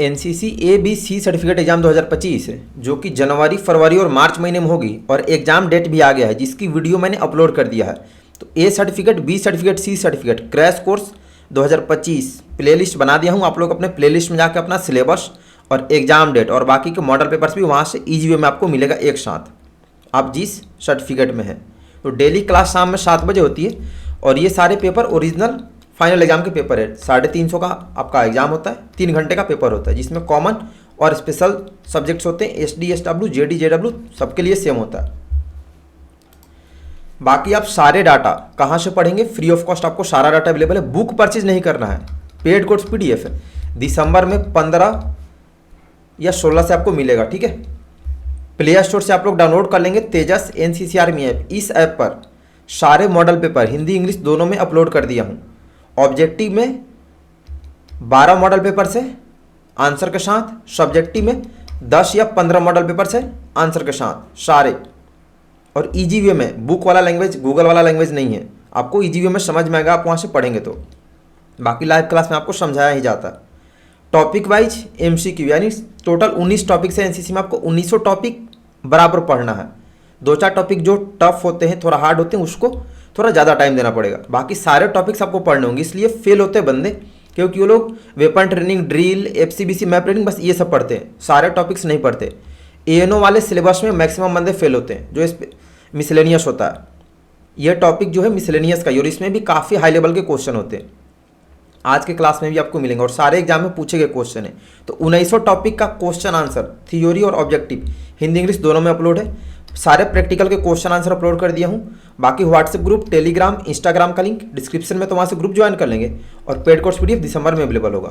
NCC ABC certificate exam 2025 जो कि जनवरी, फरवरी और मार्च महीने में होगी और एग्जाम डेट भी आ गया है जिसकी वीडियो मैंने अपलोड कर दिया है। तो A certificate, B certificate, C certificate crash course 2025 playlist बना दिया हूँ। आप लोग अपने प्लेलिस्ट में जाकर अपना सिलेबस और एग्जाम डेट और बाकी के मॉडल पेपर्स भी वहाँ से ईजी वे में आपको मिलेगा एक साथ, आप जिस सर्टिफिकेट में हैं। तो डेली क्लास शाम में 7 बजे होती है और ये सारे पेपर ओरिजिनल फाइनल एग्जाम के पेपर है। 350 का आपका एग्जाम होता है, 3 घंटे का पेपर होता है जिसमें कॉमन और स्पेशल सब्जेक्ट्स होते हैं। SD, SW, JD, JW सबके लिए सेम होता है। बाकी आप सारे डाटा कहाँ से पढ़ेंगे? फ्री ऑफ कॉस्ट आपको सारा डाटा अवेलेबल है। बुक परचेज नहीं करना है, पेड कोर्स PDF है। दिसंबर में 15 या 16 से आपको मिलेगा, ठीक है। प्ले स्टोर से आप लोग डाउनलोड कर लेंगे तेजस NCC आर्मी ऐप। इस ऐप पर सारे मॉडल पेपर हिंदी इंग्लिश दोनों में अपलोड कर दिया हूँ। ऑब्जेक्टिव में 12 मॉडल पेपर से आंसर के साथ, सब्जेक्टिव में 10 या 15 मॉडल पेपर से आंसर के साथ सारे, और ईजी वे में। बुक वाला लैंग्वेज, गूगल वाला लैंग्वेज नहीं है, आपको ईजी वे में समझ में आएगा आप वहाँ से पढ़ेंगे तो। बाकी लाइव क्लास में आपको समझाया ही जाता है। टॉपिक वाइज MCQ, यानी टोटल 19 टॉपिक से NCC में आपको 1900 टॉपिक बराबर पढ़ना है। 2-4 टॉपिक जो टफ होते हैं, थोड़ा हार्ड होते हैं, उसको थोड़ा ज़्यादा टाइम देना पड़ेगा। बाकी सारे टॉपिक्स आपको पढ़ने होंगे, इसलिए फेल होते हैं बंदे, क्योंकि वो लोग weapon training, drill, FCBC, map training बस ये सब पढ़ते हैं, सारे टॉपिक्स नहीं पढ़ते। ANO वाले सिलेबस में मैक्सिमम बंदे फेल होते हैं, जो इस मिसलेनियस होता है। ये टॉपिक जो है मिसलेनियस का, और इसमें भी काफ़ी हाई लेवल के क्वेश्चन होते हैं। आज के क्लास में भी आपको मिलेंगे और सारे एग्जाम में पूछे गए क्वेश्चन है। तो 1900 टॉपिक का क्वेश्चन आंसर, थ्योरी और ऑब्जेक्टिव हिंदी इंग्लिश दोनों में अपलोड है। सारे प्रैक्टिकल के क्वेश्चन आंसर अपलोड कर दिया हूँ। बाकी व्हाट्सएप ग्रुप, टेलीग्राम, इंस्टाग्राम का लिंक डिस्क्रिप्शन में, तो वहाँ से ग्रुप ज्वाइन कर लेंगे। और पेड कोर्स PDF दिसंबर में अवेलेबल होगा।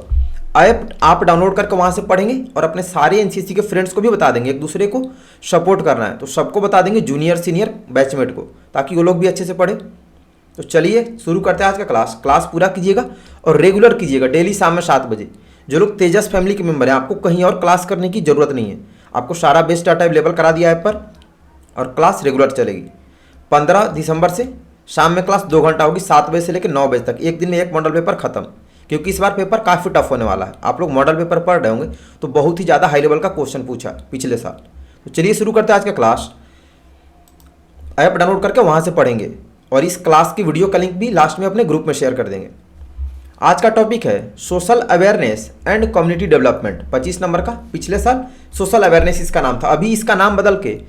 ऐप आप डाउनलोड करके वहाँ से पढ़ेंगे और अपने सारे NCC के फ्रेंड्स को भी बता देंगे। एक दूसरे को सपोर्ट करना है तो सबको बता देंगे, जूनियर सीनियर बैचमेट को, ताकि वो लोग भी अच्छे से पढ़े। तो चलिए शुरू करते हैं आज का क्लास। क्लास पूरा कीजिएगा और रेगुलर कीजिएगा, डेली शाम में 7 बजे। जो लोग तेजस फैमिली के मेंबर हैं, आपको कहीं और क्लास करने की जरूरत नहीं है। आपको सारा बेस्ट डाटा अवेलेबल करा दिया ऐप पर और क्लास रेगुलर चलेगी। 15 दिसंबर से शाम में क्लास 2 घंटा होगी, 7 बजे से लेकर 9 बजे तक। एक दिन में एक मॉडल पेपर खत्म, क्योंकि इस बार पेपर काफ़ी टफ होने वाला है। आप लोग मॉडल पेपर पढ़ रहे होंगे तो बहुत ही ज़्यादा हाई लेवल का क्वेश्चन पूछा पिछले साल। तो चलिए शुरू करते हैं आज का क्लास। ऐप डाउनलोड करके वहाँ से पढ़ेंगे और इस क्लास की वीडियो का लिंक भी लास्ट में अपने ग्रुप में शेयर कर देंगे। आज का टॉपिक है social awareness and community development, 25 number का। पिछले साल सोशल अवेयरनेस इसका नाम था, अभी इसका नाम बदल के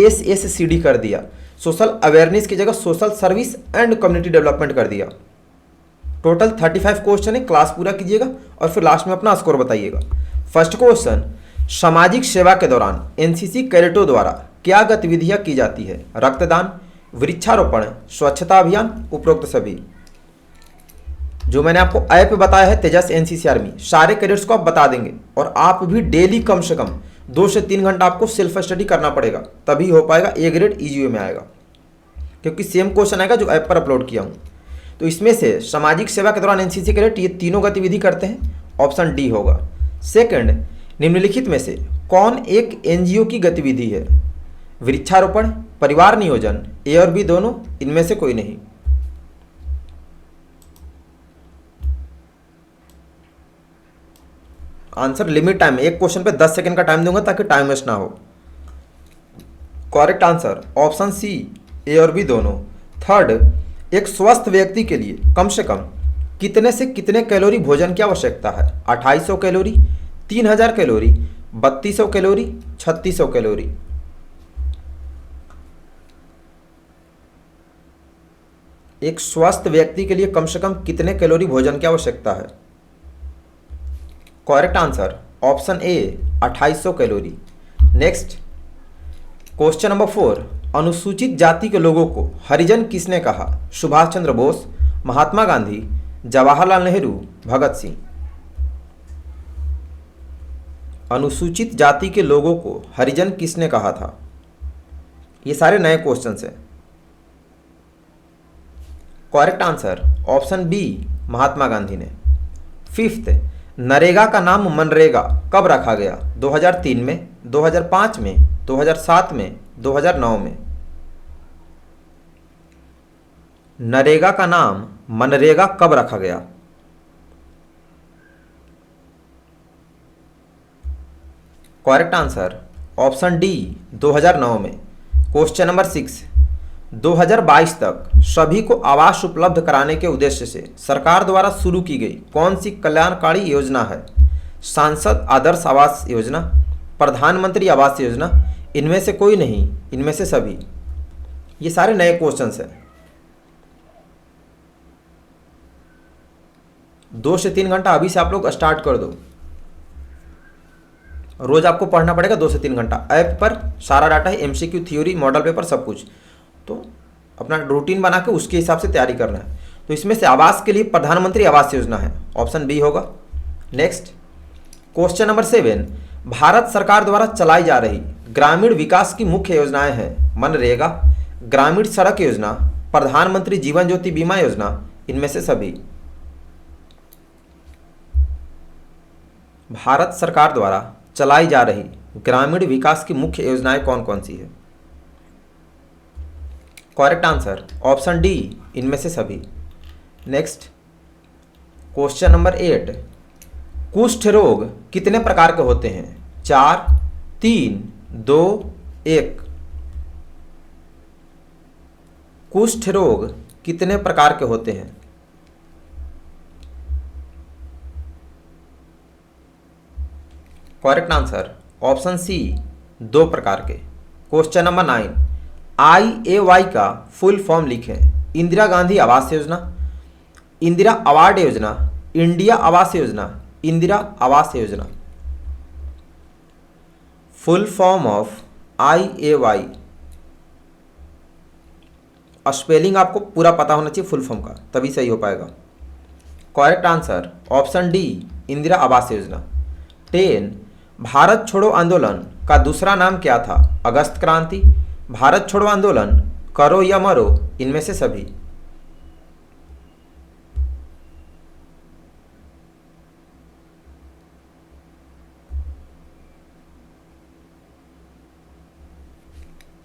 SSCD कर दिया। सोशल अवेयरनेस की जगह social service and community development कर दिया। टोटल 35 क्वेश्चन है, क्लास पूरा कीजिएगा और फिर लास्ट में अपना स्कोर बताइएगा। फर्स्ट क्वेश्चन, सामाजिक सेवा के दौरान NCC कैडेटों द्वारा क्या गतिविधियां की जाती है? रक्तदान, वृक्षारोपण, स्वच्छता अभियान, उपरोक्त सभी। जो मैंने आपको ऐप बताया है तेजस NCC आर्मी, सारे कैडेट्स को आप बता देंगे और आप भी डेली कम से कम 2 से 3 घंटा आपको सेल्फ स्टडी करना पड़ेगा, तभी हो पाएगा। A ग्रेड ईजी वे में आएगा, क्योंकि सेम क्वेश्चन आएगा जो ऐप पर अपलोड किया हूँ। तो इसमें से सामाजिक सेवा के दौरान NCC कैडेट ये तीनों गतिविधि करते हैं, ऑप्शन D होगा। सेकंड, निम्नलिखित में से कौन एक NGO की गतिविधि है? वृक्षारोपण, परिवार नियोजन, A और B दोनों, इनमें से कोई नहीं। आंसर लिमिट टाइम, एक क्वेश्चन पे 10 सेकंड का टाइम दूंगा ताकि टाइम वेस्ट ना हो। Correct answer option C, A और B दोनों। थर्ड, एक स्वस्थ व्यक्ति के लिए कम से कम कितने से कितने कैलोरी भोजन की आवश्यकता है? 2800 कैलोरी, 3000 कैलोरी, 3200 कैलोरी, 3600 कैलोरी। एक स्वस्थ व्यक्ति के लिए कम से कम कितने कैलोरी भोजन की आवश्यकता है? Correct answer option A, 2800 calorie. Next question number 4, अनुसूचित जाति के लोगों को हरिजन किसने कहा? सुभाष चंद्र बोस, महात्मा गांधी, जवाहरलाल नेहरू, भगत सिंह। अनुसूचित जाति के लोगों को हरिजन किसने कहा था? ये सारे नए क्वेश्चंस हैं। Correct answer option B, Mahatma Gandhi ने। फिफ्थ, नरेगा का नाम मनरेगा कब रखा गया? 2003 में, 2005 में, 2007 में, 2009 में। नरेगा का नाम मनरेगा कब रखा गया? करेक्ट आंसर ऑप्शन डी 2009 में। क्वेश्चन नंबर 6, 2022 तक सभी को आवास उपलब्ध कराने के उद्देश्य से सरकार द्वारा शुरू की गई कौन सी कल्याणकारी योजना है? सांसद आदर्श आवास योजना, प्रधानमंत्री आवास योजना, इनमें से कोई नहीं, इनमें से सभी। ये सारे नए क्वेश्चंस हैं। 2 से 3 घंटा अभी से आप लोग स्टार्ट कर दो। रोज आपको पढ़ना पड़ेगा 2 से 3 घंटा। ऐप पर सारा डाटा है, एमसीक्यू, थ्योरी, मॉडल पेपर, सब कुछ। तो अपना रूटीन बना के उसके हिसाब से तैयारी करना है। तो इसमें से आवास के लिए प्रधानमंत्री आवास योजना है, ऑप्शन बी होगा। नेक्स्ट क्वेश्चन नंबर 7, भारत सरकार द्वारा चलाई जा रही ग्रामीण विकास की मुख्य योजनाएं हैं मनरेगा, ग्रामीण सड़क योजना, प्रधानमंत्री जीवन ज्योति बीमा योजना, इनमें से सभी। भारत सरकार द्वारा चलाई जा रही ग्रामीण विकास की मुख्य योजनाएं कौन कौन सी है? करेक्ट आंसर ऑप्शन डी, इनमें से सभी। नेक्स्ट क्वेश्चन नंबर 8, कुष्ठ रोग कितने प्रकार के होते हैं? 4, 3, 2, 1। कुष्ठ रोग कितने प्रकार के होते हैं? करेक्ट आंसर ऑप्शन सी, 2 प्रकार के। क्वेश्चन नंबर 9, IAY का फुल फॉर्म लिखें। इंदिरा गांधी आवास योजना, इंदिरा अवार्ड योजना, India Awas Yojana, Indira Awas Yojana. Full form of IAY, spelling आपको पूरा पता होना चाहिए फुल फॉर्म का, तभी सही हो पाएगा। Correct answer option D, Indira Awas Yojana. 10, Bharat छोड़ो आंदोलन का दूसरा नाम क्या था? अगस्त क्रांति, भारत छोड़ो आंदोलन, करो या मरो, इनमें से सभी।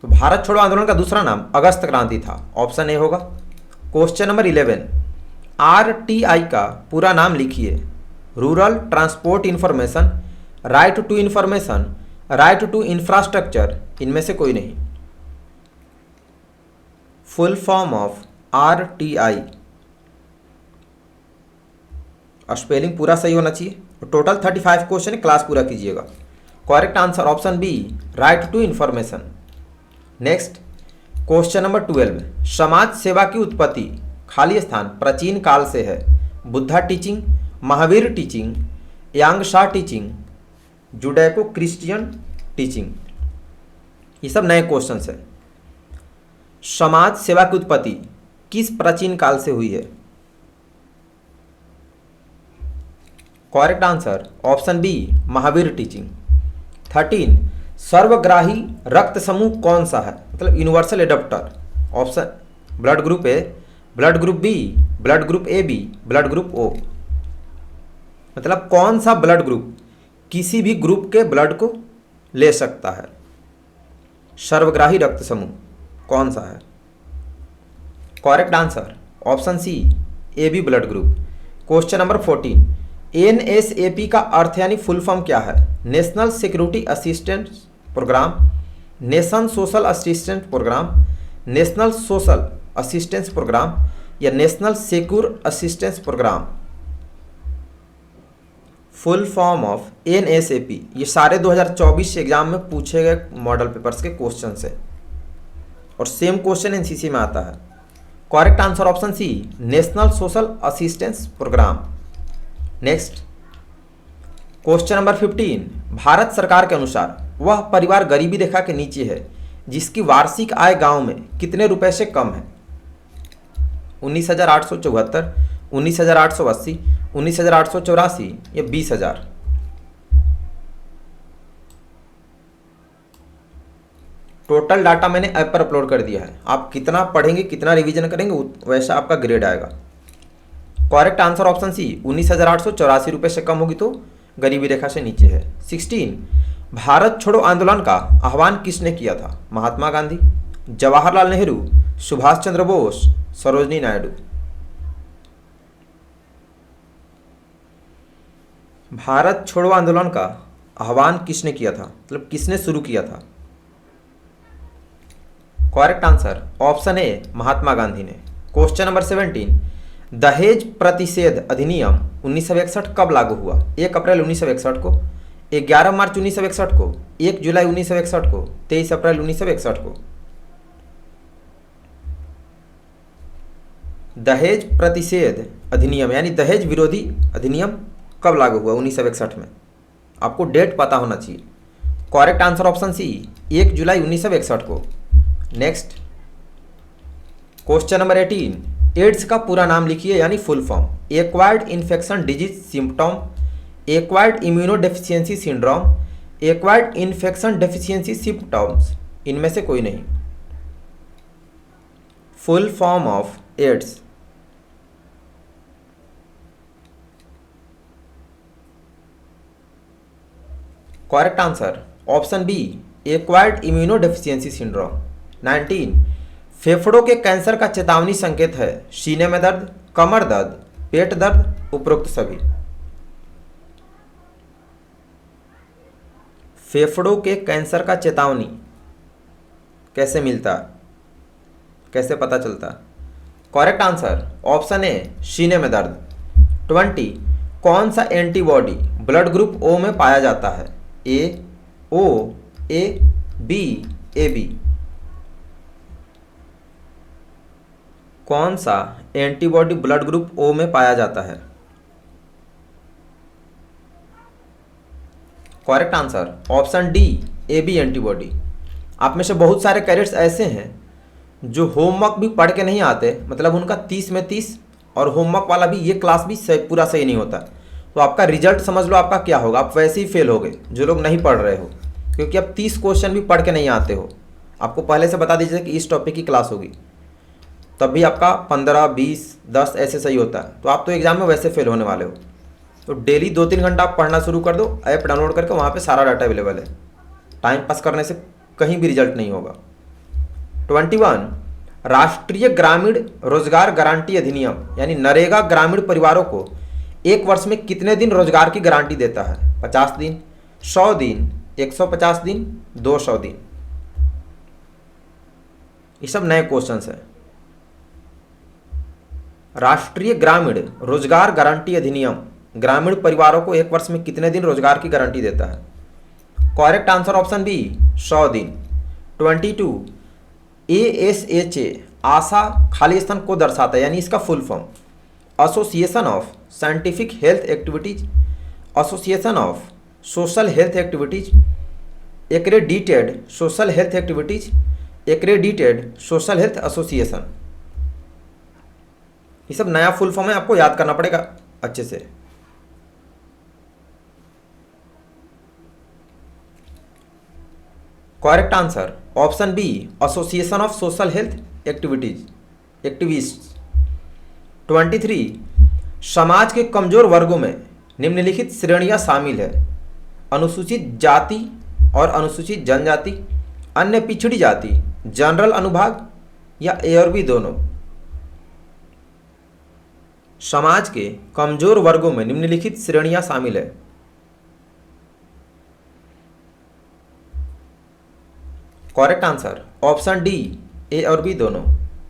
तो भारत छोड़ो आंदोलन का दूसरा नाम अगस्त क्रांति था, ऑप्शन ए होगा। क्वेश्चन नंबर 11, RTI का पूरा नाम लिखिए। Rural transport information, right to information, right to infrastructure, इनमें से कोई नहीं। Full form of RTI, spelling पूरा सही होना चाहिए। टोटल 35 क्वेश्चन है, क्लास पूरा कीजिएगा। Correct answer option B, right to information. Next question number 12, समाज सेवा की उत्पत्ति खाली स्थान प्राचीन काल से है। बुद्धा टीचिंग, महावीर टीचिंग, यांगशा टीचिंग, जुडैको क्रिश्चियन टीचिंग, ये सब नए क्वेश्चंस हैं। समाज सेवा की उत्पत्ति किस प्राचीन काल से हुई है? Correct answer option B, Mahavir teaching. 13, सर्वग्राही रक्त समूह कौन सा है? मतलब universal adapter. Option blood group A, blood group B, blood group AB, blood group O। मतलब कौन सा ब्लड ग्रुप किसी भी ग्रुप के ब्लड को ले सकता है? सर्वग्राही रक्त समूह कौन सा है? Correct answer option C, AB blood group. Question number 14, NSAP का अर्थ यानी फुल फॉर्म क्या है? National security assistance programme, nation social assistance programme, national social assistance programme या national secure assistance programme. Full form of NSAP, ये सारे 2024 exam में पूछे गए मॉडल पेपर्स के क्वेश्चन से और सेम क्वेश्चन NCC में आता है। Correct answer option C, national social assistance programme. Next question number 15, Bharat सरकार के अनुसार वह परिवार गरीबी रेखा के नीचे है जिसकी वार्षिक आय गांव में कितने रुपए से कम है? 19,874, 19,880, 19,884 या 20,000? टोटल डाटा मैंने ऐप पर अपलोड कर दिया है। आप कितना पढ़ेंगे, कितना रिवीजन करेंगे, वैसा आपका ग्रेड आएगा। करेक्ट आंसर ऑप्शन सी, 19,884 रुपये से कम होगी तो गरीबी रेखा से नीचे है। 16, भारत छोड़ो आंदोलन का आह्वान किसने किया था? महात्मा गांधी, जवाहरलाल नेहरू, सुभाष चंद्र बोस, सरोजनी नायडू। भारत छोड़ो आंदोलन का आह्वान किसने किया था, मतलब किसने शुरू किया था? Correct answer option A Mahatma Gandhi ने। क्वेश्चन नंबर 17, दहेज प्रतिषेध अधिनियम 1961 कब लागू हुआ? 1 अप्रैल 1961 को, 11 मार्च 1961 को, 1 जुलाई 1961 को, 23 अप्रैल 1961 को। दहेज प्रतिषेध अधिनियम यानी दहेज विरोधी अधिनियम कब लागू हुआ? 1961 में। आपको डेट पता होना चाहिए। करेक्ट आंसर ऑप्शन सी 1 जुलाई 1961 को। नेक्स्ट क्वेश्चन नंबर 18, एड्स का पूरा नाम लिखिए यानी full form. Acquired infection disease symptom, acquired immunodeficiency syndrome, acquired infection deficiency symptoms, इनमें से कोई नहीं। Full form of AIDS. Correct answer option B acquired immunodeficiency syndrome. 19, फेफड़ों के कैंसर का चेतावनी संकेत है सीने में दर्द, कमर दर्द, पेट दर्द, उपरोक्त सभी। फेफड़ों के कैंसर का चेतावनी कैसे मिलता, कैसे पता चलता? करेक्ट आंसर ऑप्शन ए सीने में दर्द। 20, कौन सा एंटीबॉडी ब्लड ग्रुप ओ में पाया जाता है? ए, ओ, ए, बी, ए बी। कौन सा एंटीबॉडी ब्लड ग्रुप ओ में पाया जाता है? Correct answer option D A B antibody. आप में से बहुत सारे कैडेट्स ऐसे हैं जो होमवर्क भी पढ़ के नहीं आते, मतलब उनका 30 में 30 और होमवर्क वाला भी ये क्लास भी पूरा सही नहीं होता, तो आपका रिजल्ट समझ लो आपका क्या होगा, आप वैसे ही फेल होगे जो लोग नहीं पढ़ रहे हो, क्योंकि आप 30 क्वेश्चन भी पढ़ के नहीं आते हो। आपको पहले से बता दीजिए कि इस टॉपिक की क्लास होगी, तब भी आपका 15, 20, 10 ऐसे सही होता है, तो आप तो एग्जाम में वैसे फेल होने वाले हो। तो डेली 2-3 घंटा आप पढ़ना शुरू कर दो, ऐप डाउनलोड करके, वहाँ पे सारा डाटा अवेलेबल है। टाइम पास करने से कहीं भी रिजल्ट नहीं होगा। 21, राष्ट्रीय ग्रामीण रोजगार गारंटी अधिनियम यानी नरेगा ग्रामीण परिवारों को 1 वर्ष में कितने दिन रोजगार की गारंटी देता है? 50 दिन, 100 दिन, 150 दिन, 200 दिन। ये सब नए क्वेश्चंस हैं। राष्ट्रीय ग्रामीण रोजगार गारंटी अधिनियम ग्रामीण परिवारों को 1 वर्ष में कितने दिन रोजगार की गारंटी देता है? करेक्ट आंसर ऑप्शन बी 100 दिन। 22, ASHA आशा खाली स्थान को दर्शाता है यानी इसका full form association of scientific health activities, association of social health activities, accredited social health activities, accredited social health association. ये सब नया फुल फॉर्म है, आपको याद करना पड़ेगा अच्छे से। Correct answer option B association of social health activists. 23, समाज के कमजोर वर्गों में निम्नलिखित श्रेणियां शामिल है: अनुसूचित जाति और अनुसूचित जनजाति, अन्य पिछड़ी जाति, जनरल अनुभाग या ए और बी दोनों। समाज के कमजोर वर्गों में निम्नलिखित श्रेणियां शामिल है: करेक्ट आंसर ऑप्शन डी ए और बी दोनों।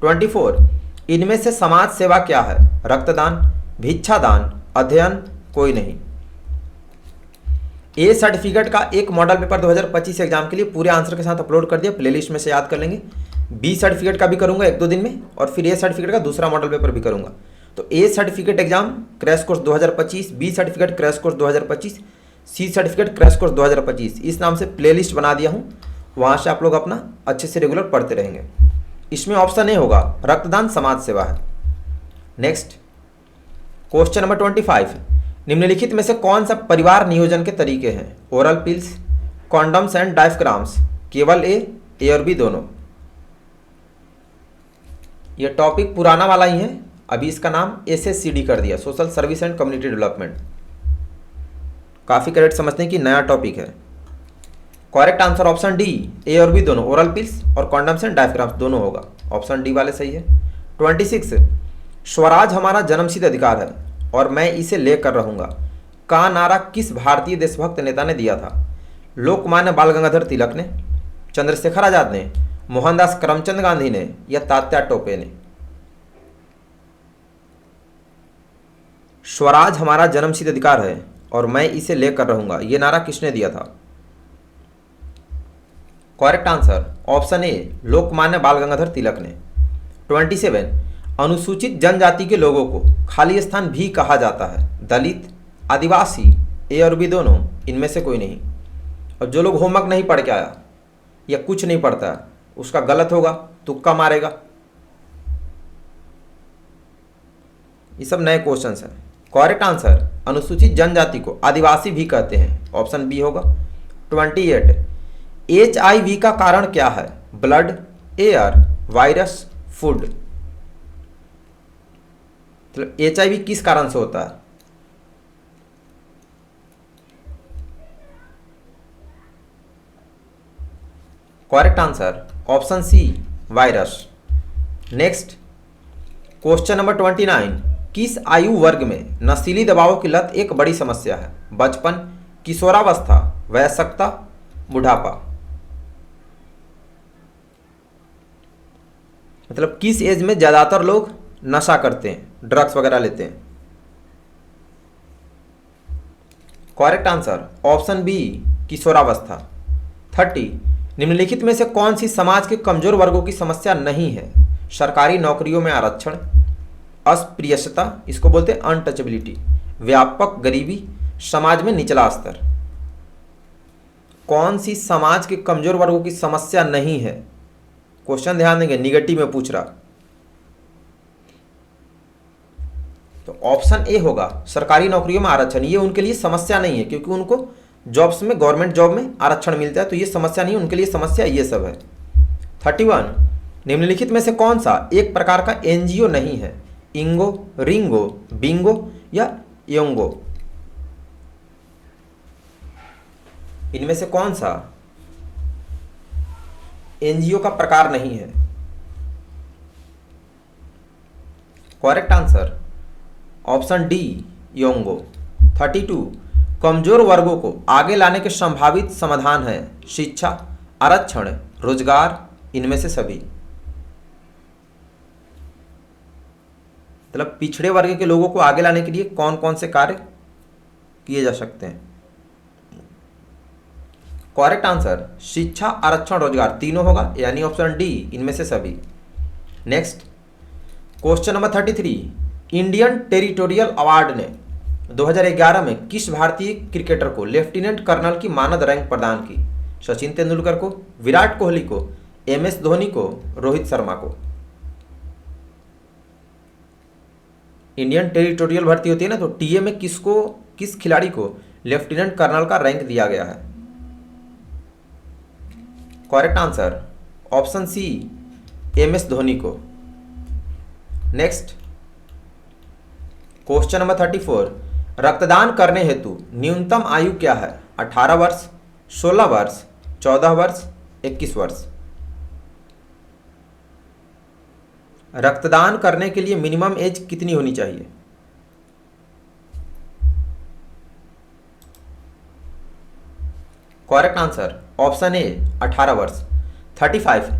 24, इनमें से समाज सेवा क्या है? रक्तदान, भिक्षादान, अध्ययन, कोई नहीं। ए सर्टिफिकेट का एक मॉडल पेपर 2025 एग्जाम के लिए पूरे आंसर के साथ अपलोड कर दिया, प्लेलिस्ट में से याद कर लेंगे। बी सर्टिफिकेट का भी करूंगा 1-2 दिन में, और फिर ए सर्टिफिकेट का दूसरा मॉडल पेपर भी करूंगा। तो A certificate exam crash course 2025, B certificate crash course 2025, C certificate crash course 2025, इस नाम से प्लेलिस्ट बना दिया हूँ, वहाँ से आप लोग अपना अच्छे से रेगुलर पढ़ते रहेंगे। इसमें ऑप्शन ए होगा रक्तदान समाज सेवा है। नेक्स्ट क्वेश्चन नंबर 25, निम्नलिखित में से कौन सा परिवार नियोजन के तरीके हैं? Oral pills, condoms and diaphragms, केवल ए और बी दोनों। ये टॉपिक पुराना वाला ही है, अभी इसका नाम SSCD कर दिया, social service and community development. काफ़ी करेक्ट समझते हैं कि नया टॉपिक है। करेक्ट आंसर ऑप्शन डी ए और बी दोनों, ओरल पिल्स और कॉन्डम्स एंड डायफ्राम्स दोनों होगा। ऑप्शन डी वाले सही है। 26, स्वराज हमारा जन्मसिद्ध अधिकार है और मैं इसे लेकर रहूंगा, का नारा किस भारतीय देशभक्त नेता ने दिया था? लोकमान्य बाल गंगाधर तिलक ने, चंद्रशेखर आजाद ने, मोहनदास करमचंद गांधी ने या तात्या टोपे ने? स्वराज हमारा जन्मसिद्ध अधिकार है और मैं इसे लेकर रहूंगा, यह नारा किसने दिया था? Correct answer option A, Lokmanya बाल गंगाधर तिलक ने। 27, अनुसूचित जनजाति के लोगों को खाली स्थान भी कहा जाता है? दलित, आदिवासी, ए और बी दोनों, इनमें से कोई नहीं। और जो लोग होमवर्क नहीं पढ़ के आया या कुछ नहीं पढ़ता है उसका गलत होगा, तुक्का मारेगा। ये सब नए क्वेश्चंस हैं। करेक्ट आंसर, अनुसूचित जनजाति को आदिवासी भी कहते हैं, ऑप्शन बी होगा। 28, HIV का कारण क्या है? Blood, air, virus, food? मतलब HIV किस कारण से होता है? Correct answer option C, virus. Next question number 29, किस आयु वर्ग में नशीली दवाओं की लत एक बड़ी समस्या है? बचपन, किशोरावस्था, वयस्कता, बुढ़ापा? मतलब किस एज में ज़्यादातर लोग नशा करते हैं, ड्रग्स वगैरह लेते हैं? करेक्ट आंसर ऑप्शन बी, किशोरावस्था। 30, निम्नलिखित में से कौन सी समाज के कमजोर वर्गों की समस्या नहीं है? सरकारी नौकरियों में आरक्षण, अस्पृश्यता, इसको बोलते हैं अनटचेबिलिटी, व्यापक गरीबी, समाज में निचला स्तर? कौन सी समाज के कमजोर वर्गों की समस्या नहीं है? क्वेश्चन ध्यान देंगे, निगेटिव में पूछ रहा। तो ऑप्शन ए होगा, सरकारी नौकरियों में आरक्षण। ये उनके लिए समस्या नहीं है क्योंकि उनको जॉब्स में, गवर्नमेंट जॉब में आरक्षण मिलता है, तो ये समस्या नहीं है उनके लिए। समस्या ये सब है। 31, निम्नलिखित में से कौन सा एक प्रकार का NGO नहीं है? इंगो, रिंगो, बिंगो या योंगो? इनमें से कौन सा NGO का प्रकार नहीं है? करेक्ट आंसर ऑप्शन डी, योंगो। 32, कमजोर वर्गों को आगे लाने के संभावित समाधान है? शिक्षा, आरक्षण, रोजगार, इनमें से सभी? मतलब पिछड़े वर्ग के लोगों को आगे लाने के लिए कौन कौन से कार्य किए जा सकते हैं? करेक्ट आंसर शिक्षा, आरक्षण, रोजगार, तीनों होगा, यानी ऑप्शन डी, इनमें से सभी। Next question number 33, Indian territorial award ने 2011 में किस भारतीय क्रिकेटर को लेफ्टिनेंट कर्नल की मानद रैंक प्रदान की? सचिन तेंदुलकर को, विराट कोहली को, MS धोनी को, रोहित शर्मा को? इंडियन टेरिटोरियल भर्ती होती है ना, तो टीए में किसको, किस खिलाड़ी को लेफ्टिनेंट कर्नल का रैंक दिया गया है? Correct answer option C, MS Dhoni को। नेक्स्ट क्वेश्चन नंबर 34, रक्तदान करने हेतु न्यूनतम आयु क्या है? 18 वर्ष, 16 वर्ष, 14 वर्ष, 21 वर्ष? रक्तदान करने के लिए मिनिमम एज कितनी होनी चाहिए? करेक्ट आंसर ऑप्शन ए, 18 वर्ष। 35,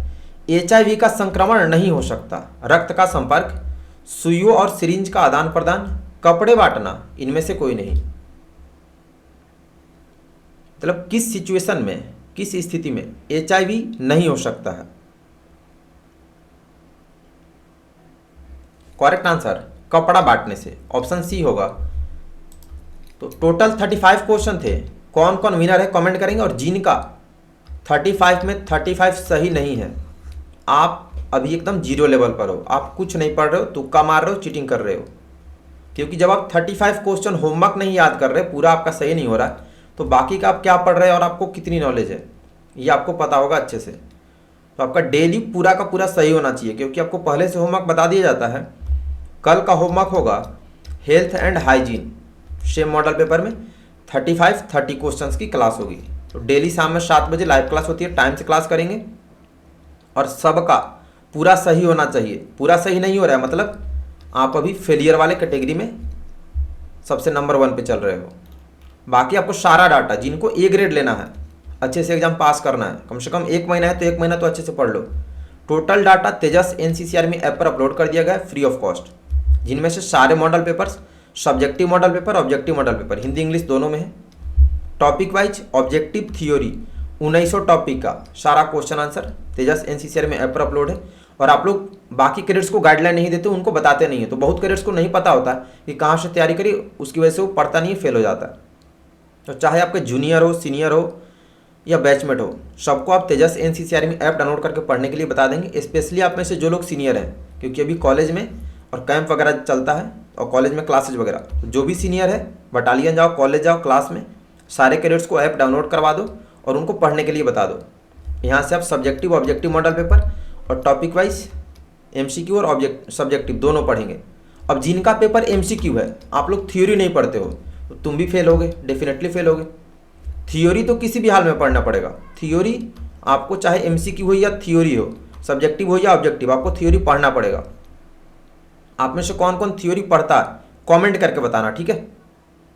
HIV का संक्रमण नहीं हो सकता? रक्त का संपर्क, सुइयों और सिरिंज का आदान प्रदान, कपड़े बांटना, इनमें से कोई नहीं? मतलब किस सिचुएशन में, किस स्थिति में HIV नहीं हो सकता है? करेक्ट आंसर कपड़ा बांटने से, ऑप्शन सी होगा। तो टोटल 35 क्वेश्चन थे। कौन कौन विनर है कमेंट करेंगे, और जिनका 35 में 35 सही नहीं है, आप अभी एकदम जीरो लेवल पर हो, आप कुछ नहीं पढ़ रहे हो, तुक्का मार रहे हो, चीटिंग कर रहे हो। क्योंकि जब आप 35 क्वेश्चन होमवर्क नहीं याद कर रहे, पूरा आपका सही नहीं हो रहा, तो बाकी का आप क्या पढ़ रहे हैं और आपको कितनी नॉलेज है ये आपको पता होगा अच्छे से। तो आपका डेली पूरा का पूरा सही होना चाहिए, क्योंकि आपको पहले से होमवर्क बता दिया जाता है। कल का होमवर्क होगा health and hygiene, same model paper में 30 क्वेश्चंस की क्लास होगी। तो डेली शाम में 7 बजे लाइव क्लास होती है, टाइम से क्लास करेंगे और सबका पूरा सही होना चाहिए। पूरा सही नहीं हो रहा है मतलब आप अभी फेलियर वाले कैटेगरी में सबसे नंबर 1 पे चल रहे हो। बाकी आपको सारा डाटा, जिनको ए ग्रेड लेना है, अच्छे से एग्जाम पास करना है, कम से कम 1 महीना है तो 1 महीना तो अच्छे से पढ़ लो। टोटल डाटा तेजस NCCRB ऐप पर अपलोड कर दिया गया है फ्री ऑफ कॉस्ट, जिनमें से सारे model papers, subjective model paper, objective model paper, Hindi English दोनों में है। Topic wise objective theory 1900 topic का सारा क्वेश्चन आंसर तेजस NCCRB में ऐप पर अपलोड है। और आप लोग बाकी कैडेट्स को गाइडलाइन नहीं देते, उनको बताते नहीं है, तो बहुत कैडेट्स को नहीं पता होता कि कहाँ से तैयारी करी, उसकी वजह से वो पढ़ता नहीं है, फेल हो जाता है। तो चाहे आपके जूनियर हो, सीनियर हो या बैचमेट हो, सबको आप तेजस NCCRB में ऐप डाउनलोड करके पढ़ने के लिए बता देंगे। स्पेशली आप में से जो लोग सीनियर हैं, क्योंकि अभी कॉलेज में और कैंप वगैरह चलता है और कॉलेज में क्लासेज वगैरह, तो जो भी सीनियर है बटालियन जाओ, कॉलेज जाओ, क्लास में सारे कैडेट्स को ऐप डाउनलोड करवा दो और उनको पढ़ने के लिए बता दो। यहाँ से आप सब्जेक्टिव ऑब्जेक्टिव मॉडल पेपर और टॉपिक वाइज MCQ और सब्जेक्टिव दोनों पढ़ेंगे। अब जिनका पेपर MCQ है, आप लोग थ्योरी नहीं पढ़ते हो, तो तुम भी फेल होगे, डेफिनेटली फेल होगे। थ्योरी तो किसी भी हाल में पढ़ना पड़ेगा। थ्योरी आपको चाहे MCQ हो या थ्योरी हो, सब्जेक्टिव हो या ऑब्जेक्टिव, आपको थ्योरी पढ़ना पड़ेगा। आप में से कौन कौन थ्योरी पढ़ता है कमेंट करके बताना, ठीक है।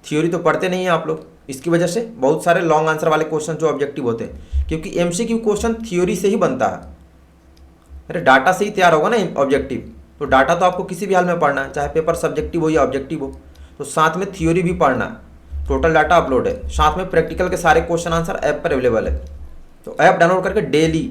थ्योरी तो पढ़ते नहीं हैं आप लोग, इसकी वजह से बहुत सारे लॉन्ग आंसर वाले क्वेश्चन जो ऑब्जेक्टिव होते हैं, क्योंकि MCQ क्वेश्चन थ्योरी से ही बनता है। अरे डाटा से ही तैयार होगा ना ऑब्जेक्टिव, तो डाटा तो आपको किसी भी हाल में पढ़ना है, चाहे पेपर सब्जेक्टिव हो या ऑब्जेक्टिव हो, तो साथ में थ्योरी भी पढ़ना है। टोटल डाटा अपलोड है, साथ में प्रैक्टिकल के सारे क्वेश्चन आंसर ऐप पर अवेलेबल है। तो ऐप डाउनलोड करके डेली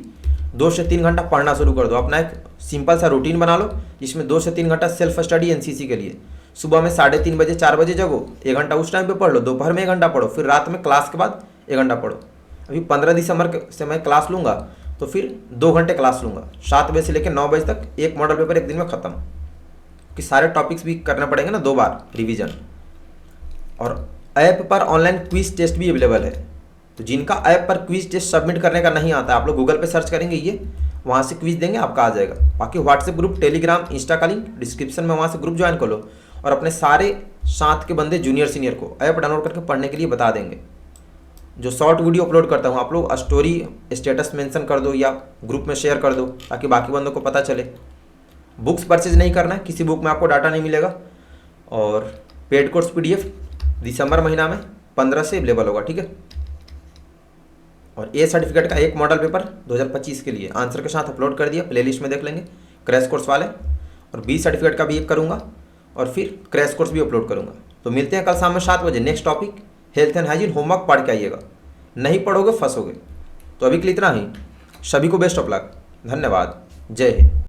2 से 3 घंटा पढ़ना शुरू कर दो। अपना एक सिंपल सा रूटीन बना लो, जिसमें 2 से 3 घंटा सेल्फ स्टडी NCC के लिए। सुबह में 3:30 बजे 4 बजे जगो, 1 घंटा उस टाइम पे पढ़ लो, दोपहर में 1 घंटा पढ़ो, फिर रात में क्लास के बाद 1 घंटा पढ़ो। अभी 15 दिसंबर से मैं क्लास लूँगा, तो फिर 2 घंटे क्लास लूँगा, 7 बजे से लेकर 9 बजे तक एक मॉडल पेपर एक दिन में ख़त्म, कि सारे टॉपिक्स भी करने पड़ेंगे ना 2 बार रिवीजन। और ऐप पर ऑनलाइन क्विज टेस्ट भी अवेलेबल है, तो जिनका ऐप पर क्विज टेस्ट सबमिट करने का नहीं आता, आप लोग गूगल पे सर्च करेंगे ये, वहाँ से क्विज देंगे, आपका आ जाएगा। बाकी व्हाट्सएप ग्रुप, टेलीग्राम, इंस्टा का लिंक डिस्क्रिप्शन में, वहाँ से ग्रुप ज्वाइन कर लो और अपने सारे साथ के बंदे जूनियर सीनियर को ऐप डाउनलोड करके पढ़ने के लिए बता देंगे। जो शॉर्ट वीडियो अपलोड करता हूँ, आप लोग स्टोरी स्टेटस मेंशन कर दो या ग्रुप में शेयर कर दो, ताकि बाकी बंदों को पता चले। बुक्स परचेज नहीं करना है, किसी बुक में आपको डाटा नहीं मिलेगा। और पेड कोर्स PDF दिसंबर महीना में 15 से अवेलेबल होगा, ठीक है। और A सर्टिफिकेट का एक मॉडल पेपर 2025 के लिए आंसर के साथ अपलोड कर दिया, प्लेलिस्ट में देख लेंगे क्रैश कोर्स वाले। और B सर्टिफिकेट का भी एक करूँगा और फिर क्रैश कोर्स भी अपलोड करूँगा। तो मिलते हैं कल शाम में 7 बजे। Next topic health and hygiene, homework पढ़ के आइएगा, नहीं पढ़ोगे फंसोगे। तो अभी के लिए इतना ही, सभी को बेस्ट ऑफ लक, धन्यवाद, जय हिंद।